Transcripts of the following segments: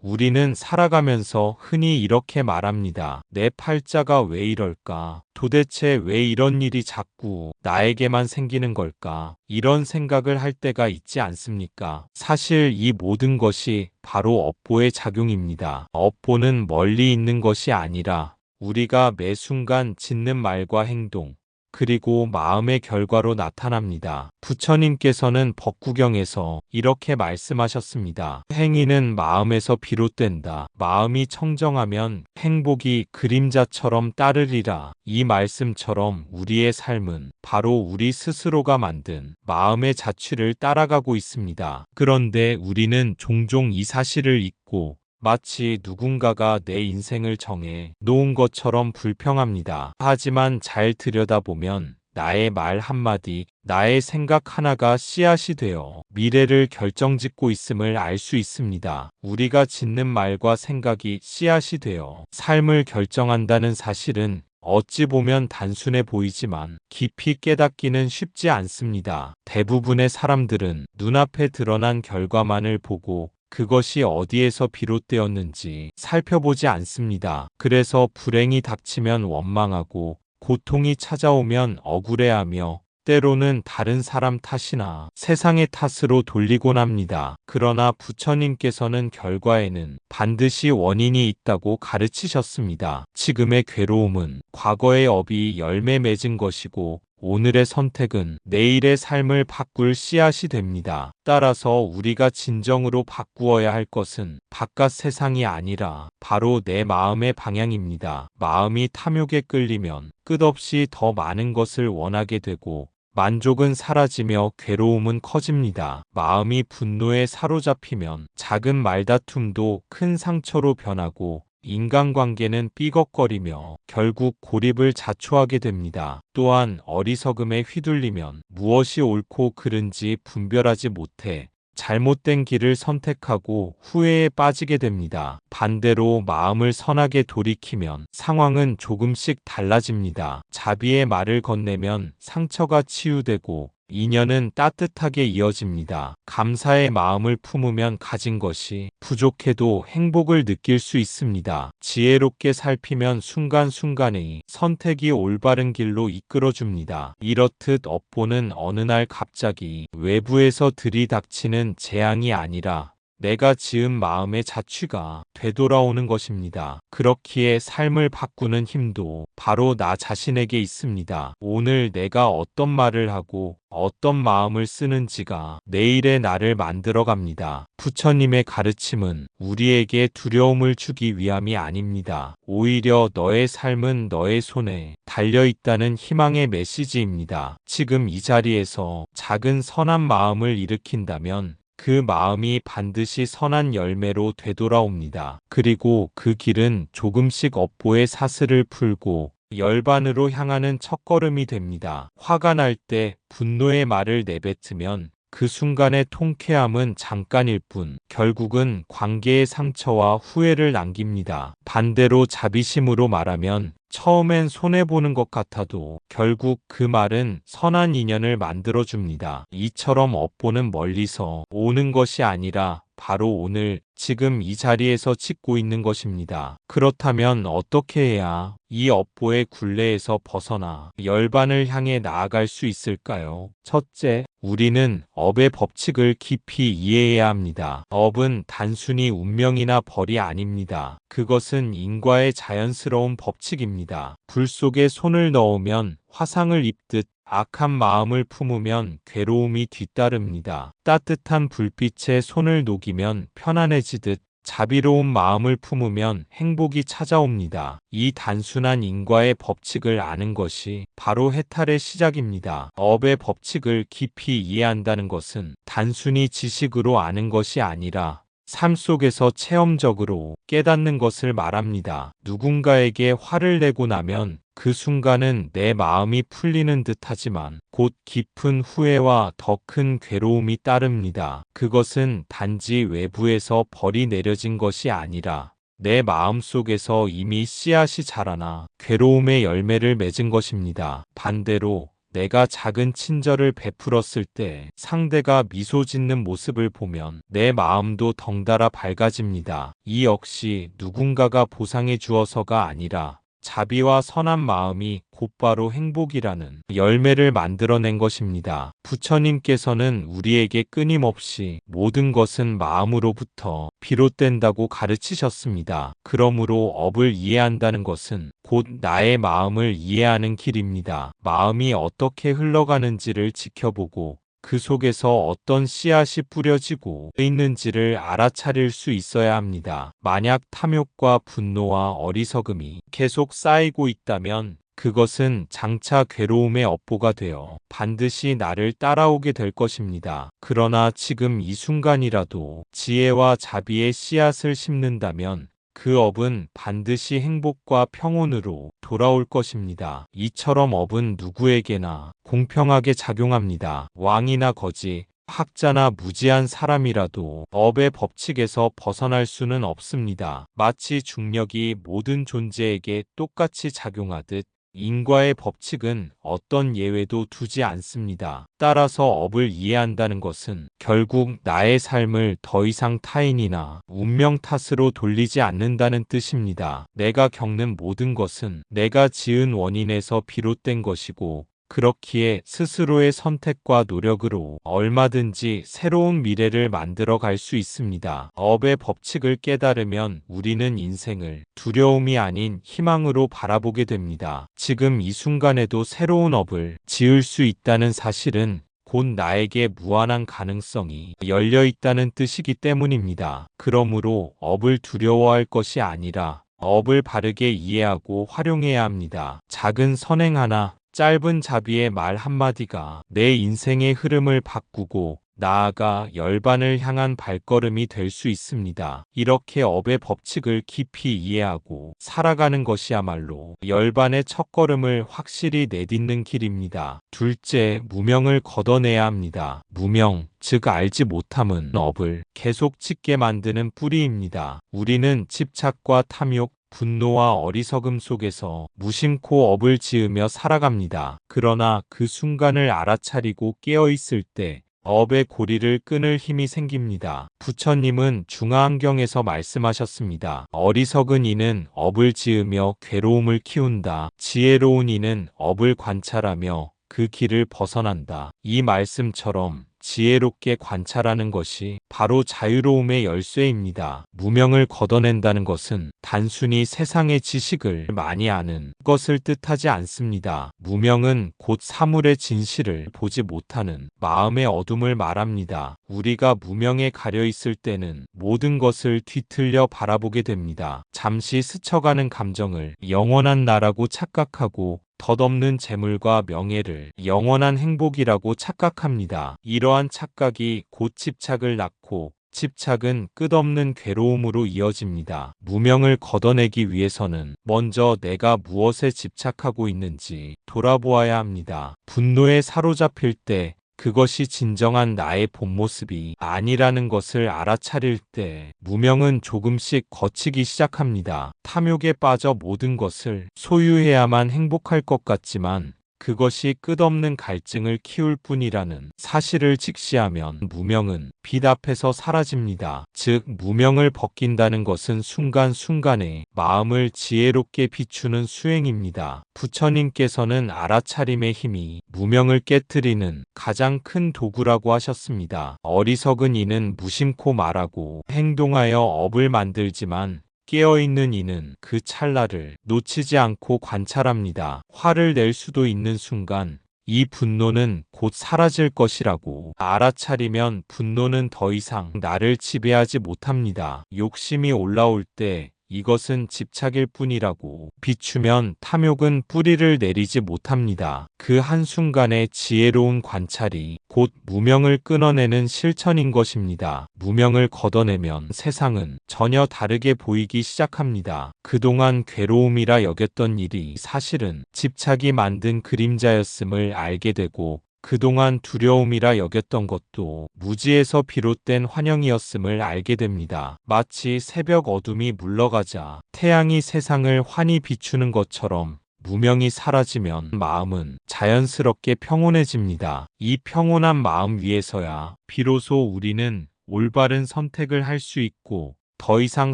우리는 살아가면서 흔히 이렇게 말합니다. 내 팔자가 왜 이럴까? 도대체 왜 이런 일이 자꾸 나에게만 생기는 걸까? 이런 생각을 할 때가 있지 않습니까? 사실 이 모든 것이 바로 업보의 작용입니다. 업보는 멀리 있는 것이 아니라 우리가 매 순간 짓는 말과 행동, 그리고 마음의 결과로 나타납니다. 부처님께서는 법구경에서 이렇게 말씀하셨습니다. 행위는 마음에서 비롯된다. 마음이 청정하면 행복이 그림자처럼 따르리라. 이 말씀처럼 우리의 삶은 바로 우리 스스로가 만든 마음의 자취를 따라가고 있습니다. 그런데 우리는 종종 이 사실을 잊고 마치 누군가가 내 인생을 정해 놓은 것처럼 불평합니다. 하지만 잘 들여다보면 나의 말 한마디, 나의 생각 하나가 씨앗이 되어 미래를 결정짓고 있음을 알 수 있습니다. 우리가 짓는 말과 생각이 씨앗이 되어 삶을 결정한다는 사실은 어찌 보면 단순해 보이지만 깊이 깨닫기는 쉽지 않습니다. 대부분의 사람들은 눈앞에 드러난 결과만을 보고 그것이 어디에서 비롯되었는지 살펴보지 않습니다. 그래서 불행이 닥치면 원망하고 고통이 찾아오면 억울해하며 때로는 다른 사람 탓이나 세상의 탓으로 돌리곤 합니다. 그러나 부처님께서는 결과에는 반드시 원인이 있다고 가르치셨습니다. 지금의 괴로움은 과거의 업이 열매 맺은 것이고 오늘의 선택은 내일의 삶을 바꿀 씨앗이 됩니다. 따라서 우리가 진정으로 바꾸어야 할 것은 바깥 세상이 아니라 바로 내 마음의 방향입니다. 마음이 탐욕에 끌리면 끝없이 더 많은 것을 원하게 되고 만족은 사라지며 괴로움은 커집니다. 마음이 분노에 사로잡히면 작은 말다툼도 큰 상처로 변하고 인간관계는 삐걱거리며 결국 고립을 자초하게 됩니다. 또한 어리석음에 휘둘리면 무엇이 옳고 그른지 분별하지 못해 잘못된 길을 선택하고 후회에 빠지게 됩니다. 반대로 마음을 선하게 돌이키면 상황은 조금씩 달라집니다. 자비의 말을 건네면 상처가 치유되고 인연은 따뜻하게 이어집니다. 감사의 마음을 품으면 가진 것이 부족해도 행복을 느낄 수 있습니다. 지혜롭게 살피면 순간순간의 선택이 올바른 길로 이끌어줍니다. 이렇듯 업보는 어느 날 갑자기 외부에서 들이닥치는 재앙이 아니라 내가 지은 마음의 자취가 되돌아오는 것입니다. 그렇기에 삶을 바꾸는 힘도 바로 나 자신에게 있습니다. 오늘 내가 어떤 말을 하고 어떤 마음을 쓰는지가 내일의 나를 만들어갑니다. 부처님의 가르침은 우리에게 두려움을 주기 위함이 아닙니다. 오히려 너의 삶은 너의 손에 달려있다는 희망의 메시지입니다. 지금 이 자리에서 작은 선한 마음을 일으킨다면 그 마음이 반드시 선한 열매로 되돌아옵니다. 그리고 그 길은 조금씩 업보의 사슬을 풀고 열반으로 향하는 첫걸음이 됩니다. 화가 날 때 분노의 말을 내뱉으면 그 순간의 통쾌함은 잠깐일 뿐 결국은 관계의 상처와 후회를 남깁니다. 반대로 자비심으로 말하면 처음엔 손해보는 것 같아도 결국 그 말은 선한 인연을 만들어줍니다. 이처럼 업보는 멀리서 오는 것이 아니라 바로 오늘 지금 이 자리에서 짓고 있는 것입니다. 그렇다면 어떻게 해야 이 업보의 굴레에서 벗어나 열반을 향해 나아갈 수 있을까요? 첫째, 우리는 업의 법칙을 깊이 이해해야 합니다. 업은 단순히 운명이나 벌이 아닙니다. 그것은 인과의 자연스러운 법칙입니다. 불 속에 손을 넣으면 화상을 입듯 악한 마음을 품으면 괴로움이 뒤따릅니다. 따뜻한 불빛에 손을 녹이면 편안해지듯 자비로운 마음을 품으면 행복이 찾아옵니다. 이 단순한 인과의 법칙을 아는 것이 바로 해탈의 시작입니다. 업의 법칙을 깊이 이해한다는 것은 단순히 지식으로 아는 것이 아니라 삶 속에서 체험적으로 깨닫는 것을 말합니다. 누군가에게 화를 내고 나면 그 순간은 내 마음이 풀리는 듯 하지만 곧 깊은 후회와 더 큰 괴로움이 따릅니다. 그것은 단지 외부에서 벌이 내려진 것이 아니라 내 마음 속에서 이미 씨앗이 자라나 괴로움의 열매를 맺은 것입니다. 반대로 내가 작은 친절을 베풀었을 때 상대가 미소 짓는 모습을 보면 내 마음도 덩달아 밝아집니다. 이 역시 누군가가 보상해 주어서가 아니라 자비와 선한 마음이 곧바로 행복이라는 열매를 만들어낸 것입니다. 부처님께서는 우리에게 끊임없이 모든 것은 마음으로부터 비롯된다고 가르치셨습니다. 그러므로 업을 이해한다는 것은 곧 나의 마음을 이해하는 길입니다. 마음이 어떻게 흘러가는지를 지켜보고 그 속에서 어떤 씨앗이 뿌려지고 있는지를 알아차릴 수 있어야 합니다. 만약 탐욕과 분노와 어리석음이 계속 쌓이고 있다면 그것은 장차 괴로움의 업보가 되어 반드시 나를 따라오게 될 것입니다. 그러나 지금 이 순간이라도 지혜와 자비의 씨앗을 심는다면 그 업은 반드시 행복과 평온으로 돌아올 것입니다. 이처럼 업은 누구에게나 공평하게 작용합니다. 왕이나 거지, 학자나 무지한 사람이라도 업의 법칙에서 벗어날 수는 없습니다. 마치 중력이 모든 존재에게 똑같이 작용하듯 인과의 법칙은 어떤 예외도 두지 않습니다. 따라서 업을 이해한다는 것은 결국 나의 삶을 더 이상 타인이나 운명 탓으로 돌리지 않는다는 뜻입니다. 내가 겪는 모든 것은 내가 지은 원인에서 비롯된 것이고 그렇기에 스스로의 선택과 노력으로 얼마든지 새로운 미래를 만들어 갈 수 있습니다. 업의 법칙을 깨달으면 우리는 인생을 두려움이 아닌 희망으로 바라보게 됩니다. 지금 이 순간에도 새로운 업을 지을 수 있다는 사실은 곧 나에게 무한한 가능성이 열려 있다는 뜻이기 때문입니다. 그러므로 업을 두려워할 것이 아니라 업을 바르게 이해하고 활용해야 합니다. 작은 선행 하나, 짧은 자비의 말 한마디가 내 인생의 흐름을 바꾸고 나아가 열반을 향한 발걸음이 될 수 있습니다. 이렇게 업의 법칙을 깊이 이해하고 살아가는 것이야말로 열반의 첫걸음을 확실히 내딛는 길입니다. 둘째, 무명을 걷어내야 합니다. 무명, 즉 알지 못함은 업을 계속 짓게 만드는 뿌리입니다. 우리는 집착과 탐욕, 분노와 어리석음 속에서 무심코 업을 지으며 살아갑니다. 그러나 그 순간을 알아차리고 깨어있을 때 업의 고리를 끊을 힘이 생깁니다. 부처님은 중화안경에서 말씀하셨습니다. 어리석은 이는 업을 지으며 괴로움을 키운다. 지혜로운 이는 업을 관찰하며 그 길을 벗어난다. 이 말씀처럼 지혜롭게 관찰하는 것이 바로 자유로움의 열쇠입니다. 무명을 걷어낸다는 것은 단순히 세상의 지식을 많이 아는 것을 뜻하지 않습니다. 무명은 곧 사물의 진실을 보지 못하는 마음의 어둠을 말합니다. 우리가 무명에 가려 있을 때는 모든 것을 뒤틀려 바라보게 됩니다. 잠시 스쳐가는 감정을 영원한 나라고 착각하고 덧없는 재물과 명예를 영원한 행복이라고 착각합니다. 이러한 착각이 곧 집착을 낳고 집착은 끝없는 괴로움으로 이어집니다. 무명을 걷어내기 위해서는 먼저 내가 무엇에 집착하고 있는지 돌아보아야 합니다. 분노에 사로잡힐 때 그것이 진정한 나의 본 모습이 아니라는 것을 알아차릴 때 무명은 조금씩 거치기 시작합니다. 탐욕에 빠져 모든 것을 소유해야만 행복할 것 같지만 그것이 끝없는 갈증을 키울 뿐이라는 사실을 직시하면 무명은 빛 앞에서 사라집니다. 즉 무명을 벗긴다는 것은 순간순간에 마음을 지혜롭게 비추는 수행입니다. 부처님께서는 알아차림의 힘이 무명을 깨뜨리는 가장 큰 도구라고 하셨습니다. 어리석은 이는 무심코 말하고 행동하여 업을 만들지만 깨어있는 이는 그 찰나를 놓치지 않고 관찰합니다. 화를 낼 수도 있는 순간 이 분노는 곧 사라질 것이라고 알아차리면 분노는 더 이상 나를 지배하지 못합니다. 욕심이 올라올 때 이것은 집착일 뿐이라고 비추면 탐욕은 뿌리를 내리지 못합니다. 그 한순간의 지혜로운 관찰이 곧 무명을 끊어내는 실천인 것입니다. 무명을 걷어내면 세상은 전혀 다르게 보이기 시작합니다. 그동안 괴로움이라 여겼던 일이 사실은 집착이 만든 그림자였음을 알게 되고 그동안 두려움이라 여겼던 것도 무지에서 비롯된 환영이었음을 알게 됩니다. 마치 새벽 어둠이 물러가자 태양이 세상을 환히 비추는 것처럼 무명이 사라지면 마음은 자연스럽게 평온해집니다. 이 평온한 마음 위에서야 비로소 우리는 올바른 선택을 할 수 있고 더 이상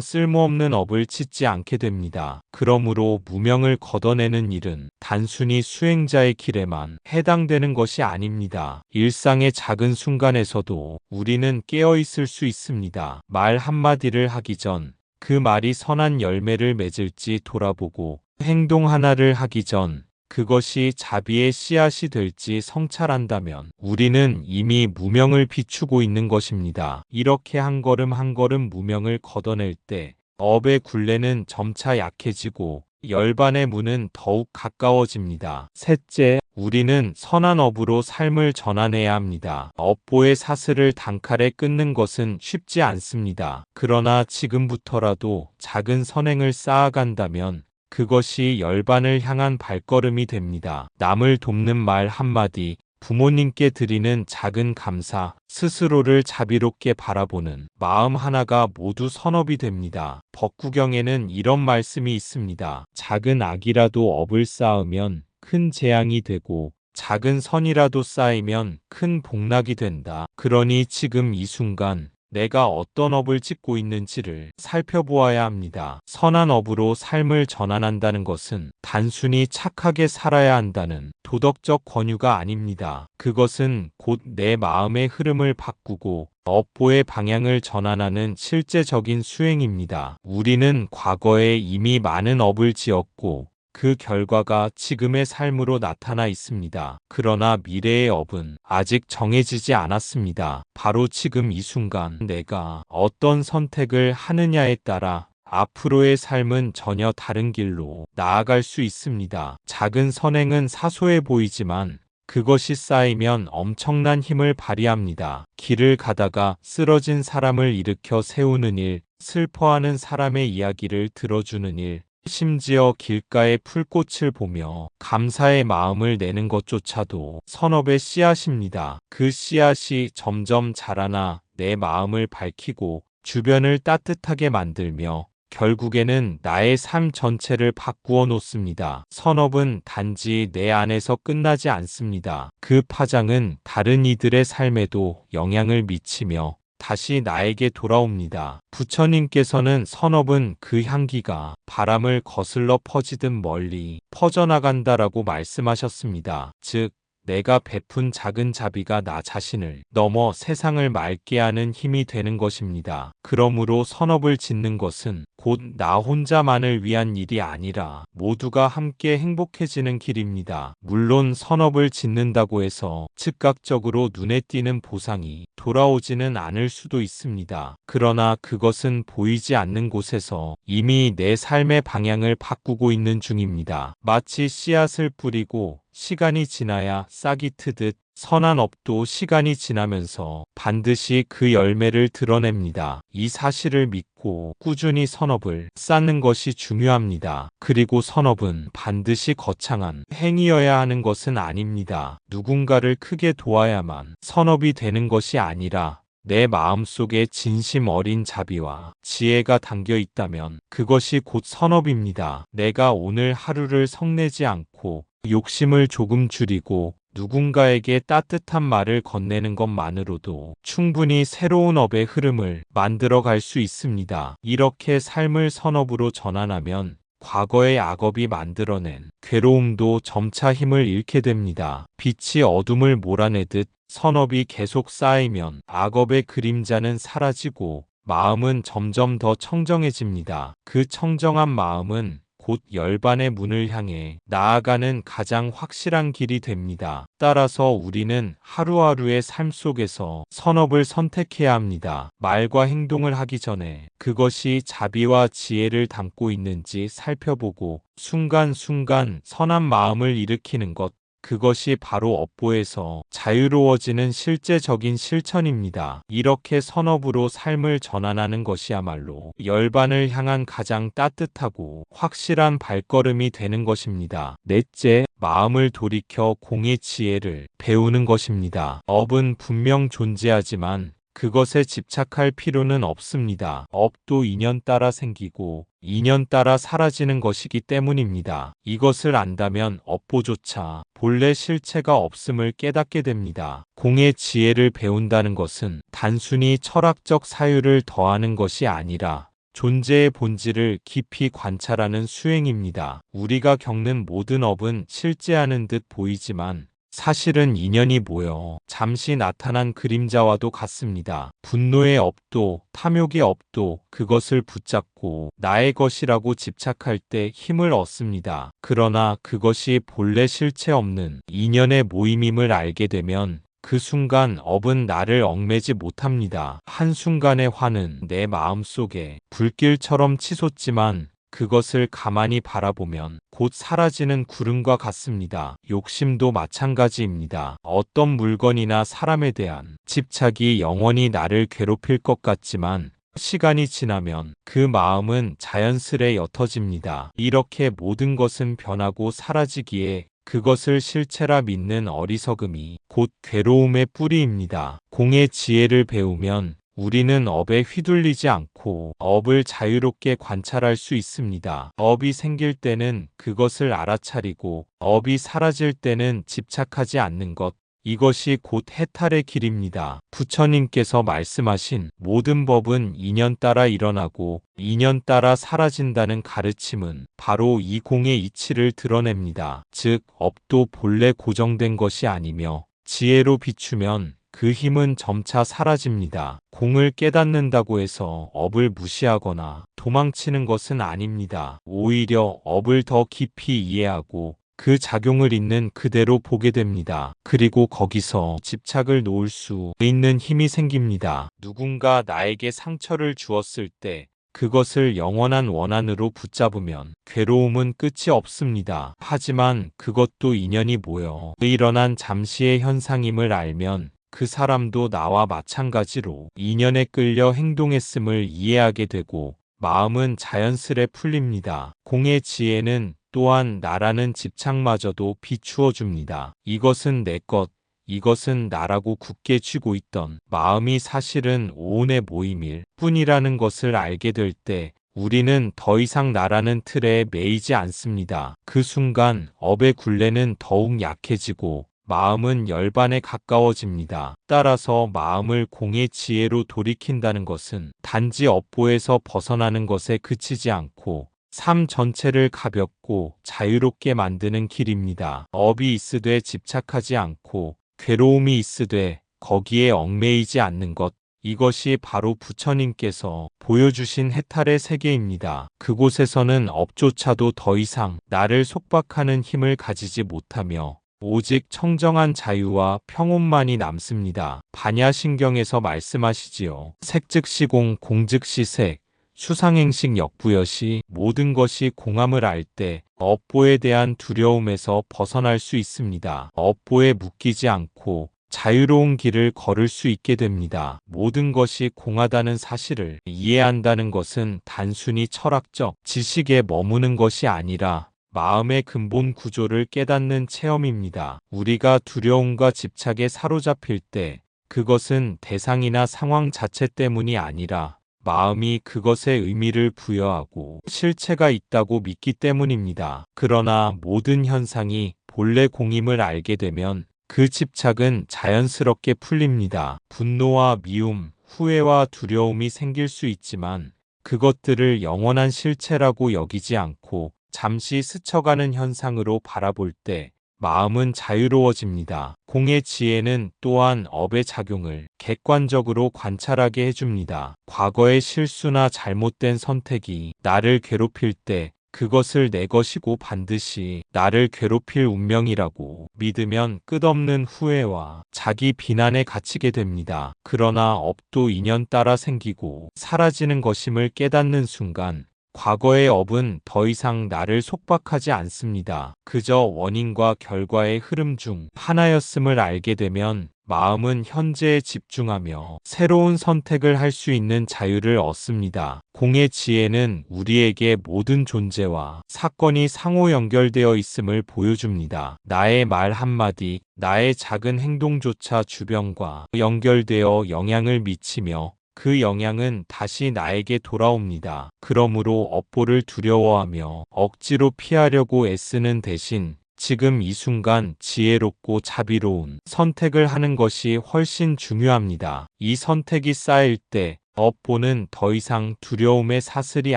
쓸모없는 업을 짓지 않게 됩니다. 그러므로 무명을 걷어내는 일은 단순히 수행자의 길에만 해당되는 것이 아닙니다. 일상의 작은 순간에서도 우리는 깨어 있을 수 있습니다. 말 한마디를 하기 전 그 말이 선한 열매를 맺을지 돌아보고 행동 하나를 하기 전 그것이 자비의 씨앗이 될지 성찰한다면 우리는 이미 무명을 비추고 있는 것입니다. 이렇게 한 걸음 한 걸음 무명을 걷어낼 때 업의 굴레는 점차 약해지고 열반의 문은 더욱 가까워집니다. 셋째, 우리는 선한 업으로 삶을 전환해야 합니다. 업보의 사슬을 단칼에 끊는 것은 쉽지 않습니다. 그러나 지금부터라도 작은 선행을 쌓아간다면 그것이 열반을 향한 발걸음이 됩니다. 남을 돕는 말 한마디, 부모님께 드리는 작은 감사, 스스로를 자비롭게 바라보는 마음 하나가 모두 선업이 됩니다. 법구경에는 이런 말씀이 있습니다. 작은 악이라도 업을 쌓으면 큰 재앙이 되고 작은 선이라도 쌓이면 큰 복락이 된다. 그러니 지금 이 순간 내가 어떤 업을 짓고 있는지를 살펴보아야 합니다. 선한 업으로 삶을 전환한다는 것은 단순히 착하게 살아야 한다는 도덕적 권유가 아닙니다. 그것은 곧 내 마음의 흐름을 바꾸고 업보의 방향을 전환하는 실제적인 수행입니다. 우리는 과거에 이미 많은 업을 지었고 그 결과가 지금의 삶으로 나타나 있습니다. 그러나 미래의 업은 아직 정해지지 않았습니다. 바로 지금 이 순간 내가 어떤 선택을 하느냐에 따라 앞으로의 삶은 전혀 다른 길로 나아갈 수 있습니다. 작은 선행은 사소해 보이지만 그것이 쌓이면 엄청난 힘을 발휘합니다. 길을 가다가 쓰러진 사람을 일으켜 세우는 일, 슬퍼하는 사람의 이야기를 들어주는 일, 심지어 길가의 풀꽃을 보며 감사의 마음을 내는 것조차도 선업의 씨앗입니다. 그 씨앗이 점점 자라나 내 마음을 밝히고 주변을 따뜻하게 만들며 결국에는 나의 삶 전체를 바꾸어 놓습니다. 선업은 단지 내 안에서 끝나지 않습니다. 그 파장은 다른 이들의 삶에도 영향을 미치며 다시 나에게 돌아옵니다. 부처님께서는 선업은 그 향기가 바람을 거슬러 퍼지듯 멀리 퍼져나간다라고 말씀하셨습니다. 즉, 내가 베푼 작은 자비가 나 자신을 넘어 세상을 맑게 하는 힘이 되는 것입니다. 그러므로 선업을 짓는 것은 곧 나 혼자만을 위한 일이 아니라 모두가 함께 행복해지는 길입니다. 물론 선업을 짓는다고 해서 즉각적으로 눈에 띄는 보상이 돌아오지는 않을 수도 있습니다. 그러나 그것은 보이지 않는 곳에서 이미 내 삶의 방향을 바꾸고 있는 중입니다. 마치 씨앗을 뿌리고 시간이 지나야 싹이 트듯 선한 업도 시간이 지나면서 반드시 그 열매를 드러냅니다. 이 사실을 믿고 꾸준히 선업을 쌓는 것이 중요합니다. 그리고 선업은 반드시 거창한 행위여야 하는 것은 아닙니다. 누군가를 크게 도와야만 선업이 되는 것이 아니라 내 마음속에 진심 어린 자비와 지혜가 담겨 있다면 그것이 곧 선업입니다. 내가 오늘 하루를 성내지 않고 욕심을 조금 줄이고 누군가에게 따뜻한 말을 건네는 것만으로도 충분히 새로운 업의 흐름을 만들어 갈 수 있습니다. 이렇게 삶을 선업으로 전환하면 과거의 악업이 만들어낸 괴로움도 점차 힘을 잃게 됩니다. 빛이 어둠을 몰아내듯 선업이 계속 쌓이면 악업의 그림자는 사라지고 마음은 점점 더 청정해집니다. 그 청정한 마음은 곧 열반의 문을 향해 나아가는 가장 확실한 길이 됩니다. 따라서 우리는 하루하루의 삶 속에서 선업을 선택해야 합니다. 말과 행동을 하기 전에 그것이 자비와 지혜를 담고 있는지 살펴보고 순간순간 선한 마음을 일으키는 것, 그것이 바로 업보에서 자유로워지는 실제적인 실천입니다. 이렇게 선업으로 삶을 전환하는 것이야말로 열반을 향한 가장 따뜻하고 확실한 발걸음이 되는 것입니다. 넷째, 마음을 돌이켜 공의 지혜를 배우는 것입니다. 업은 분명 존재하지만 그것에 집착할 필요는 없습니다. 업도 인연 따라 생기고 인연 따라 사라지는 것이기 때문입니다. 이것을 안다면 업보조차 본래 실체가 없음을 깨닫게 됩니다. 공의 지혜를 배운다는 것은 단순히 철학적 사유를 더하는 것이 아니라 존재의 본질을 깊이 관찰하는 수행입니다. 우리가 겪는 모든 업은 실제하는 듯 보이지만 사실은 인연이 모여 잠시 나타난 그림자와도 같습니다. 분노의 업도 탐욕의 업도 그것을 붙잡고 나의 것이라고 집착할 때 힘을 얻습니다. 그러나 그것이 본래 실체 없는 인연의 모임임을 알게 되면 그 순간 업은 나를 얽매지 못합니다. 한순간의 화는 내 마음속에 불길처럼 치솟지만 그것을 가만히 바라보면 곧 사라지는 구름과 같습니다. 욕심도 마찬가지입니다. 어떤 물건이나 사람에 대한 집착이 영원히 나를 괴롭힐 것 같지만 시간이 지나면 그 마음은 자연스레 옅어집니다. 이렇게 모든 것은 변하고 사라지기에 그것을 실체라 믿는 어리석음이 곧 괴로움의 뿌리입니다. 공의 지혜를 배우면 우리는 업에 휘둘리지 않고 업을 자유롭게 관찰할 수 있습니다. 업이 생길 때는 그것을 알아차리고 업이 사라질 때는 집착하지 않는 것. 이것이 곧 해탈의 길입니다. 부처님께서 말씀하신 모든 법은 인연 따라 일어나고 인연 따라 사라진다는 가르침은 바로 이 공의 이치를 드러냅니다. 즉, 업도 본래 고정된 것이 아니며 지혜로 비추면 그 힘은 점차 사라집니다. 공을 깨닫는다고 해서 업을 무시하거나 도망치는 것은 아닙니다. 오히려 업을 더 깊이 이해하고 그 작용을 있는 그대로 보게 됩니다. 그리고 거기서 집착을 놓을 수 있는 힘이 생깁니다. 누군가 나에게 상처를 주었을 때 그것을 영원한 원한으로 붙잡으면 괴로움은 끝이 없습니다. 하지만 그것도 인연이 모여 일어난 잠시의 현상임을 알면 그 사람도 나와 마찬가지로 인연에 끌려 행동했음을 이해하게 되고 마음은 자연스레 풀립니다. 공의 지혜는 또한 나라는 집착마저도 비추어 줍니다. 이것은 내 것, 이것은 나라고 굳게 쥐고 있던 마음이 사실은 오온의 모임일 뿐이라는 것을 알게 될 때 우리는 더 이상 나라는 틀에 매이지 않습니다. 그 순간 업의 굴레는 더욱 약해지고 마음은 열반에 가까워집니다. 따라서 마음을 공의 지혜로 돌이킨다는 것은 단지 업보에서 벗어나는 것에 그치지 않고 삶 전체를 가볍고 자유롭게 만드는 길입니다. 업이 있으되 집착하지 않고 괴로움이 있으되 거기에 얽매이지 않는 것. 이것이 바로 부처님께서 보여주신 해탈의 세계입니다. 그곳에서는 업조차도 더 이상 나를 속박하는 힘을 가지지 못하며 오직 청정한 자유와 평온만이 남습니다. 반야신경에서 말씀하시지요. 색즉시공, 공즉시색, 수상행식 역부여시. 모든 것이 공함을 알 때 업보에 대한 두려움에서 벗어날 수 있습니다. 업보에 묶이지 않고 자유로운 길을 걸을 수 있게 됩니다. 모든 것이 공하다는 사실을 이해한다는 것은 단순히 철학적 지식에 머무는 것이 아니라 마음의 근본 구조를 깨닫는 체험입니다. 우리가 두려움과 집착에 사로잡힐 때 그것은 대상이나 상황 자체 때문이 아니라 마음이 그것에 의미를 부여하고 실체가 있다고 믿기 때문입니다. 그러나 모든 현상이 본래 공임을 알게 되면 그 집착은 자연스럽게 풀립니다. 분노와 미움, 후회와 두려움이 생길 수 있지만 그것들을 영원한 실체라고 여기지 않고 잠시 스쳐가는 현상으로 바라볼 때 마음은 자유로워집니다. 공의 지혜는 또한 업의 작용을 객관적으로 관찰하게 해줍니다. 과거의 실수나 잘못된 선택이 나를 괴롭힐 때 그것을 내 것이고 반드시 나를 괴롭힐 운명이라고 믿으면 끝없는 후회와 자기 비난에 갇히게 됩니다. 그러나 업도 인연 따라 생기고 사라지는 것임을 깨닫는 순간 과거의 업은 더 이상 나를 속박하지 않습니다. 그저 원인과 결과의 흐름 중 하나였음을 알게 되면 마음은 현재에 집중하며 새로운 선택을 할 수 있는 자유를 얻습니다. 공의 지혜는 우리에게 모든 존재와 사건이 상호 연결되어 있음을 보여줍니다. 나의 말 한마디, 나의 작은 행동조차 주변과 연결되어 영향을 미치며 그 영향은 다시 나에게 돌아옵니다. 그러므로 업보를 두려워하며 억지로 피하려고 애쓰는 대신 지금 이 순간 지혜롭고 자비로운 선택을 하는 것이 훨씬 중요합니다. 이 선택이 쌓일 때 업보는 더 이상 두려움의 사슬이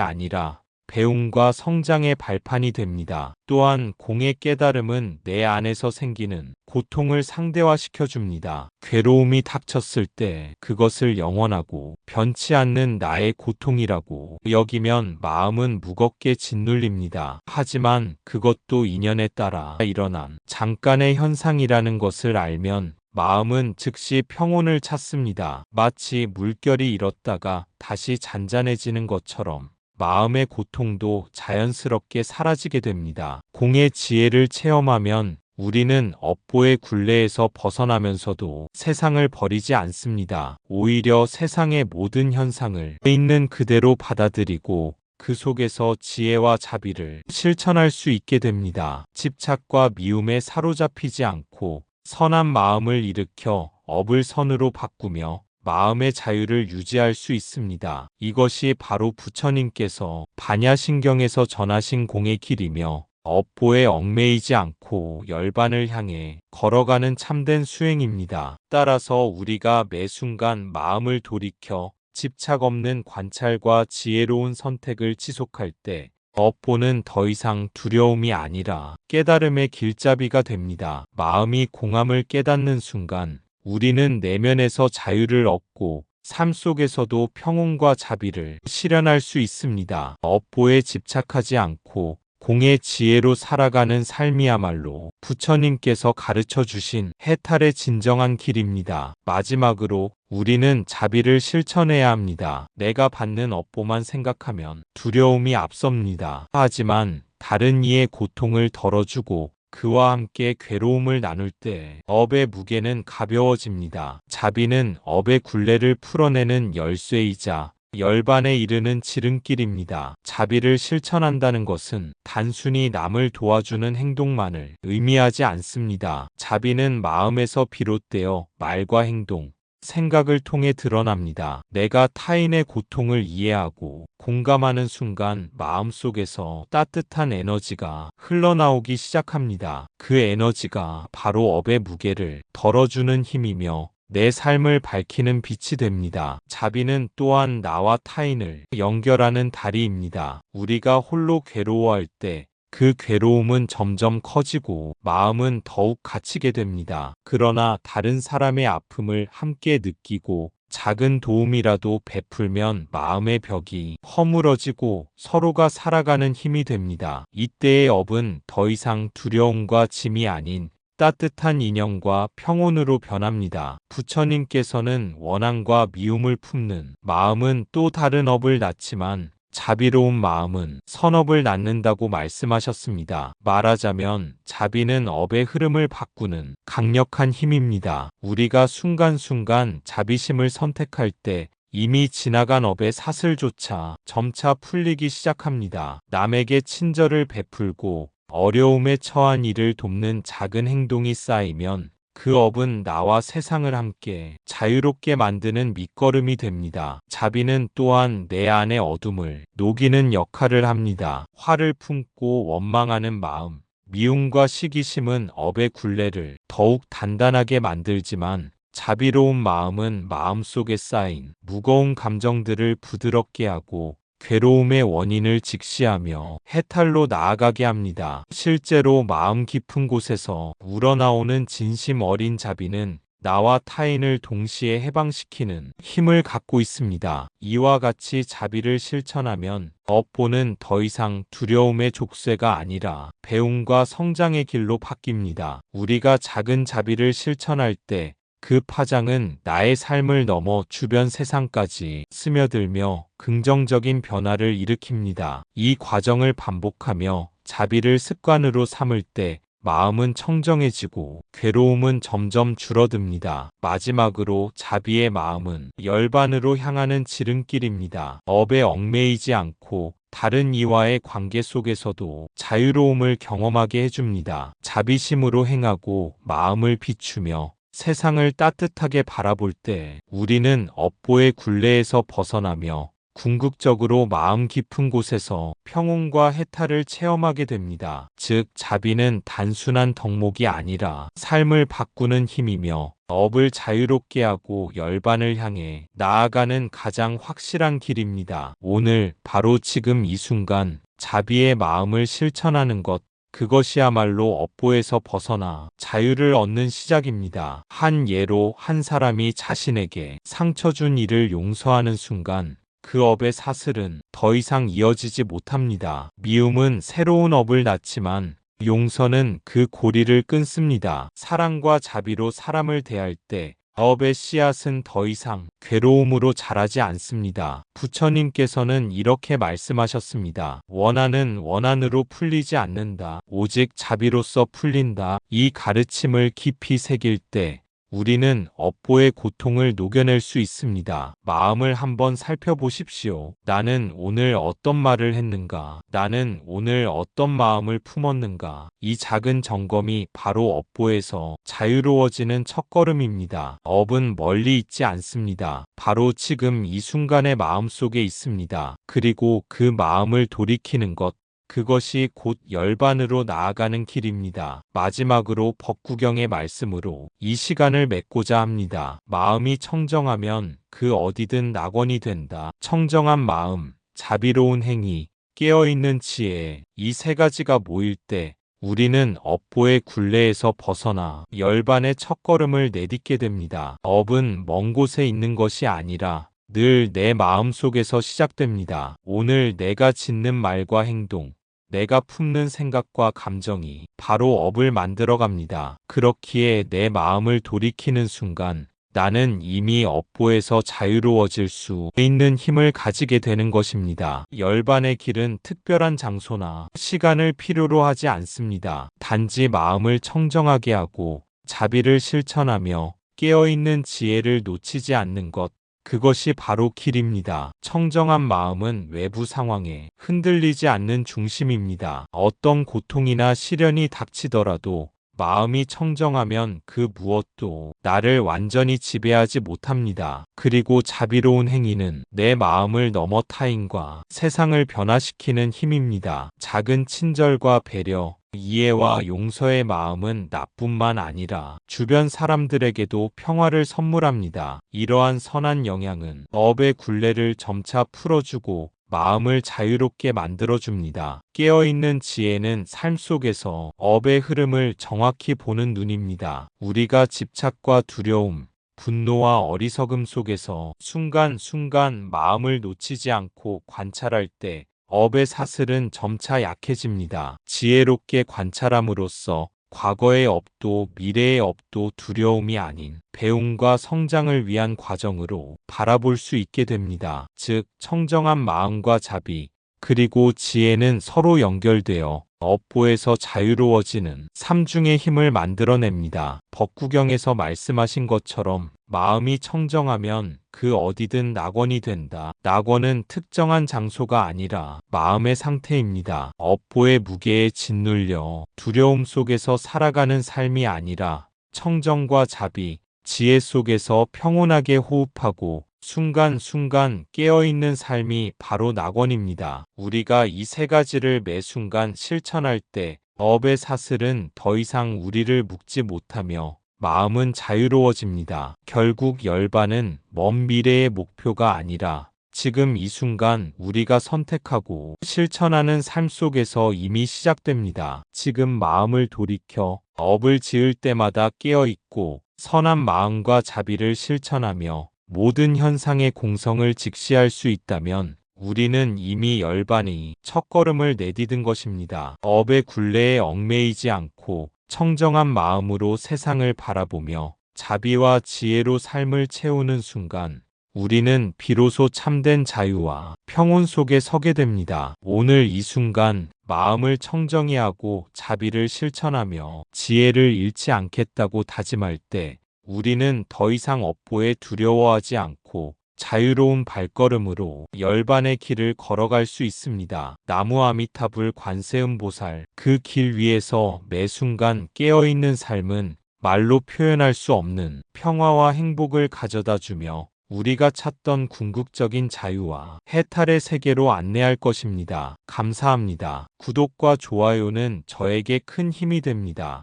아니라 배움과 성장의 발판이 됩니다. 또한 공의 깨달음은 내 안에서 생기는 고통을 상대화시켜 줍니다. 괴로움이 닥쳤을 때 그것을 영원하고 변치 않는 나의 고통이라고 여기면 마음은 무겁게 짓눌립니다. 하지만 그것도 인연에 따라 일어난 잠깐의 현상이라는 것을 알면 마음은 즉시 평온을 찾습니다. 마치 물결이 일었다가 다시 잔잔해지는 것처럼 마음의 고통도 자연스럽게 사라지게 됩니다. 공의 지혜를 체험하면 우리는 업보의 굴레에서 벗어나면서도 세상을 버리지 않습니다. 오히려 세상의 모든 현상을 있는 그대로 받아들이고 그 속에서 지혜와 자비를 실천할 수 있게 됩니다. 집착과 미움에 사로잡히지 않고 선한 마음을 일으켜 업을 선으로 바꾸며 마음의 자유를 유지할 수 있습니다. 이것이 바로 부처님께서 반야신경에서 전하신 공의 길이며 업보에 얽매이지 않고 열반을 향해 걸어가는 참된 수행입니다. 따라서 우리가 매 순간 마음을 돌이켜 집착 없는 관찰과 지혜로운 선택을 지속할 때 업보는 더 이상 두려움이 아니라 깨달음의 길잡이가 됩니다. 마음이 공함을 깨닫는 순간 우리는 내면에서 자유를 얻고 삶 속에서도 평온과 자비를 실현할 수 있습니다. 업보에 집착하지 않고 공의 지혜로 살아가는 삶이야말로 부처님께서 가르쳐 주신 해탈의 진정한 길입니다. 마지막으로 우리는 자비를 실천해야 합니다. 내가 받는 업보만 생각하면 두려움이 앞섭니다. 하지만 다른 이의 고통을 덜어주고 그와 함께 괴로움을 나눌 때 업의 무게는 가벼워집니다. 자비는 업의 굴레를 풀어내는 열쇠이자 열반에 이르는 지름길입니다. 자비를 실천한다는 것은 단순히 남을 도와주는 행동만을 의미하지 않습니다. 자비는 마음에서 비롯되어 말과 행동, 생각을 통해 드러납니다. 내가 타인의 고통을 이해하고 공감하는 순간 마음속에서 따뜻한 에너지가 흘러나오기 시작합니다. 그 에너지가 바로 업의 무게를 덜어주는 힘이며 내 삶을 밝히는 빛이 됩니다. 자비는 또한 나와 타인을 연결하는 다리입니다. 우리가 홀로 괴로워할 때 그 괴로움은 점점 커지고 마음은 더욱 갇히게 됩니다. 그러나 다른 사람의 아픔을 함께 느끼고 작은 도움이라도 베풀면 마음의 벽이 허물어지고 서로가 살아가는 힘이 됩니다. 이때의 업은 더 이상 두려움과 짐이 아닌 따뜻한 인연과 평온으로 변합니다. 부처님께서는 원한과 미움을 품는 마음은 또 다른 업을 낳지만 자비로운 마음은 선업을 낳는다고 말씀하셨습니다. 말하자면 자비는 업의 흐름을 바꾸는 강력한 힘입니다. 우리가 순간순간 자비심을 선택할 때 이미 지나간 업의 사슬조차 점차 풀리기 시작합니다. 남에게 친절을 베풀고 어려움에 처한 이를 돕는 작은 행동이 쌓이면 그 업은 나와 세상을 함께 자유롭게 만드는 밑거름이 됩니다. 자비는 또한 내 안의 어둠을 녹이는 역할을 합니다. 화를 품고 원망하는 마음, 미움과 시기심은 업의 굴레를 더욱 단단하게 만들지만 자비로운 마음은 마음속에 쌓인 무거운 감정들을 부드럽게 하고 괴로움의 원인을 직시하며 해탈로 나아가게 합니다. 실제로 마음 깊은 곳에서 우러나오는 진심 어린 자비는 나와 타인을 동시에 해방시키는 힘을 갖고 있습니다. 이와 같이 자비를 실천하면 업보는 더 이상 두려움의 족쇄가 아니라 배움과 성장의 길로 바뀝니다. 우리가 작은 자비를 실천할 때 그 파장은 나의 삶을 넘어 주변 세상까지 스며들며 긍정적인 변화를 일으킵니다. 이 과정을 반복하며 자비를 습관으로 삼을 때 마음은 청정해지고 괴로움은 점점 줄어듭니다. 마지막으로 자비의 마음은 열반으로 향하는 지름길입니다. 업에 얽매이지 않고 다른 이와의 관계 속에서도 자유로움을 경험하게 해줍니다. 자비심으로 행하고 마음을 비추며 세상을 따뜻하게 바라볼 때 우리는 업보의 굴레에서 벗어나며 궁극적으로 마음 깊은 곳에서 평온과 해탈을 체험하게 됩니다. 즉, 자비는 단순한 덕목이 아니라 삶을 바꾸는 힘이며 업을 자유롭게 하고 열반을 향해 나아가는 가장 확실한 길입니다. 오늘 바로 지금 이 순간 자비의 마음을 실천하는 것, 그것이야말로 업보에서 벗어나 자유를 얻는 시작입니다. 한 예로 한 사람이 자신에게 상처 준 일을 용서하는 순간 그 업의 사슬은 더 이상 이어지지 못합니다. 미움은 새로운 업을 낳지만 용서는 그 고리를 끊습니다. 사랑과 자비로 사람을 대할 때 업의 씨앗은 더 이상 괴로움으로 자라지 않습니다. 부처님께서는 이렇게 말씀하셨습니다. 원한은 원한으로 풀리지 않는다. 오직 자비로서 풀린다. 이 가르침을 깊이 새길 때 우리는 업보의 고통을 녹여낼 수 있습니다. 마음을 한번 살펴보십시오. 나는 오늘 어떤 말을 했는가? 나는 오늘 어떤 마음을 품었는가? 이 작은 점검이 바로 업보에서 자유로워지는 첫걸음입니다. 업은 멀리 있지 않습니다. 바로 지금 이 순간의 마음속에 있습니다. 그리고 그 마음을 돌이키는 것, 그것이 곧 열반으로 나아가는 길입니다. 마지막으로 법구경의 말씀으로 이 시간을 맺고자 합니다. 마음이 청정하면 그 어디든 낙원이 된다. 청정한 마음, 자비로운 행위, 깨어있는 지혜, 이 세 가지가 모일 때 우리는 업보의 굴레에서 벗어나 열반의 첫걸음을 내딛게 됩니다. 업은 먼 곳에 있는 것이 아니라 늘 내 마음속에서 시작됩니다. 오늘 내가 짓는 말과 행동, 내가 품는 생각과 감정이 바로 업을 만들어갑니다. 그렇기에 내 마음을 돌이키는 순간 나는 이미 업보에서 자유로워질 수 있는 힘을 가지게 되는 것입니다. 열반의 길은 특별한 장소나 시간을 필요로 하지 않습니다. 단지 마음을 청정하게 하고 자비를 실천하며 깨어있는 지혜를 놓치지 않는 것, 그것이 바로 길입니다. 청정한 마음은 외부 상황에 흔들리지 않는 중심입니다. 어떤 고통이나 시련이 닥치더라도 마음이 청정하면 그 무엇도 나를 완전히 지배하지 못합니다. 그리고 자비로운 행위는 내 마음을 넘어 타인과 세상을 변화시키는 힘입니다. 작은 친절과 배려, 이해와 용서의 마음은 나뿐만 아니라 주변 사람들에게도 평화를 선물합니다. 이러한 선한 영향은 업의 굴레를 점차 풀어주고 마음을 자유롭게 만들어줍니다. 깨어있는 지혜는 삶 속에서 업의 흐름을 정확히 보는 눈입니다. 우리가 집착과 두려움, 분노와 어리석음 속에서 순간순간 마음을 놓치지 않고 관찰할 때 업의 사슬은 점차 약해집니다. 지혜롭게 관찰함으로써 과거의 업도 미래의 업도 두려움이 아닌 배움과 성장을 위한 과정으로 바라볼 수 있게 됩니다. 즉, 청정한 마음과 자비, 그리고 지혜는 서로 연결되어 업보에서 자유로워지는 삼중의 힘을 만들어냅니다. 법구경에서 말씀하신 것처럼 마음이 청정하면 그 어디든 낙원이 된다. 낙원은 특정한 장소가 아니라 마음의 상태입니다. 업보의 무게에 짓눌려 두려움 속에서 살아가는 삶이 아니라 청정과 자비, 지혜 속에서 평온하게 호흡하고 순간순간 깨어있는 삶이 바로 낙원입니다. 우리가 이 세 가지를 매 순간 실천할 때 업의 사슬은 더 이상 우리를 묶지 못하며 마음은 자유로워집니다. 결국 열반은 먼 미래의 목표가 아니라 지금 이 순간 우리가 선택하고 실천하는 삶 속에서 이미 시작됩니다. 지금 마음을 돌이켜 업을 지을 때마다 깨어있고 선한 마음과 자비를 실천하며 모든 현상의 공성을 직시할 수 있다면 우리는 이미 열반이 첫걸음을 내디딘 것입니다. 업의 굴레에 얽매이지 않고 청정한 마음으로 세상을 바라보며 자비와 지혜로 삶을 채우는 순간 우리는 비로소 참된 자유와 평온 속에 서게 됩니다. 오늘 이 순간 마음을 청정히 하고 자비를 실천하며 지혜를 잃지 않겠다고 다짐할 때 우리는 더 이상 업보에 두려워하지 않고 자유로운 발걸음으로 열반의 길을 걸어갈 수 있습니다. 나무 아미타불 관세음보살, 그 길 위에서 매 순간 깨어있는 삶은 말로 표현할 수 없는 평화와 행복을 가져다 주며 우리가 찾던 궁극적인 자유와 해탈의 세계로 안내할 것입니다. 감사합니다. 구독과 좋아요는 저에게 큰 힘이 됩니다.